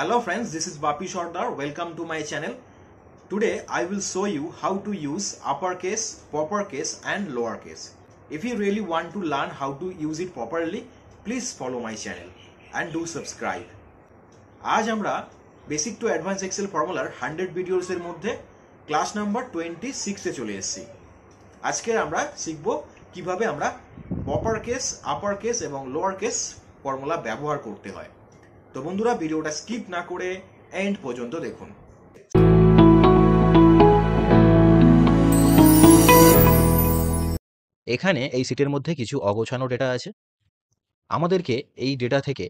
Hello friends, this is Bapi Sardar. Welcome to my channel. Today I will show you how to use uppercase, uppercase and lowercase. If you really want to learn how to use it properly, please follow my channel and do subscribe. आज আমরা basic to advance Excel ফর্মুলার 100 videos এর মধ্যে class number 26 এ চলে এসেছি। আজকে আমরা শিখব কিভাবে আমরা আপার কেস, আপার কেস এবং লোয়ার কেস ফর্মুলা ব্যবহার করতে হয়। তো বন্ধুরা ভিডিওটা স্কিপ না করে এন্ড পর্যন্ত দেখুন। এখানে এই সিটের মধ্যে কিছু অগোছানো ডেটা আছে। আমাদেরকে এই ডেটা থেকে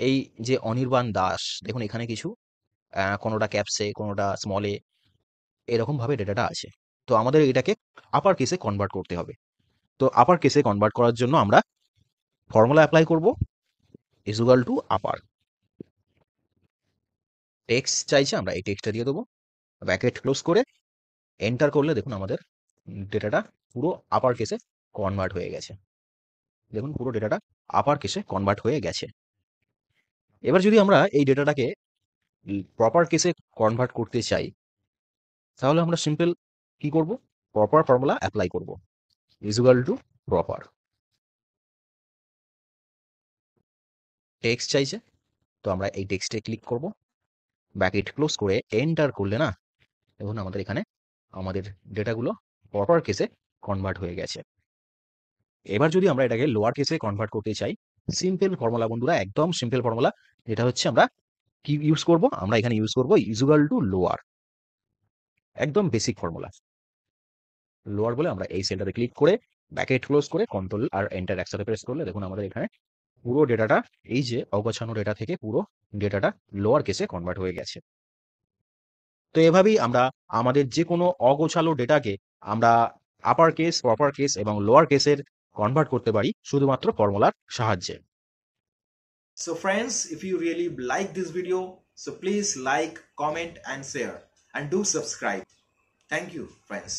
এই যে অনির্বাণ দাস, দেখুন এখানে কিছু কোনোটা ক্যাপসে, কোনোটা স্মলে, এরকমভাবে ডেটাটা আছে। তো আমাদের এটাকে আপার কেসে কনভার্ট করতে হবে। তো আপার কেসে কনভার্ট করার জন্য আমরা ফর্মুলা অ্যাপ্লাই করব, is equal to upper. Text চাইছে, আমরা এই টেক্সটটা দিয়ে দেবো, ব্র্যাকেট ক্লোজ করে এন্টার করলে দেখুন আমাদের ডেটাটা পুরো আপার কেসে কনভার্ট হয়ে গেছে। দেখুন পুরো ডেটাটা আপার কেসে কনভার্ট হয়ে গেছে। এবার যদি আমরা এই ডেটাটাকে প্রপার কেসে কনভার্ট করতে চাই, তাহলে আমরা সিম্পল কি করব, প্রপার ফর্মুলা অ্যাপ্লাই করব, is equal to proper. Text চাইছে, তো আমরা এই টেক্সটে ক্লিক করব, ব্র্যাকেট ক্লোজ করে এন্টার করলে না দেখুন আমাদের এখানে আমাদের ডেটাগুলো প্রপার কেসে কনভার্ট হয়ে গেছে। এবার যদি আমরা এটাকে লোয়ার কেসে কনভার্ট করতে চাই, সিম্পল ফর্মুলা বন্ধুরা, একদম সিম্পল ফর্মুলা, যেটা হচ্ছে আমরা কি ইউজ করব, আমরা এখানে ইউজ করব ইজ ইকুয়াল টু লোয়ার। একদম বেসিক ফর্মুলা। লোয়ার বলে আমরা এই সেলটাতে ক্লিক করে ব্র্যাকেট ক্লোজ করে কন্ট্রোল আর এন্টার একসাথে প্রেস করলে দেখুন আমাদের এখানে পুরো ডেটাটা, এই যে অগোছানো ডেটা থেকে পুরো ডেটাটা লোয়ার কেসে কনভার্ট হয়ে গেছে। তো এভাবেই আমরা আমাদের যে কোনো অগোছালো ডেটাকে আমরা আপার কেস, প্রপার কেস এবং লোয়ার কেসের কনভার্ট করতে পারি শুধুমাত্র ফর্মুলার সাহায্যে। So friends, if you really like this video, so please like, comment and share and do subscribe. Thank you friends.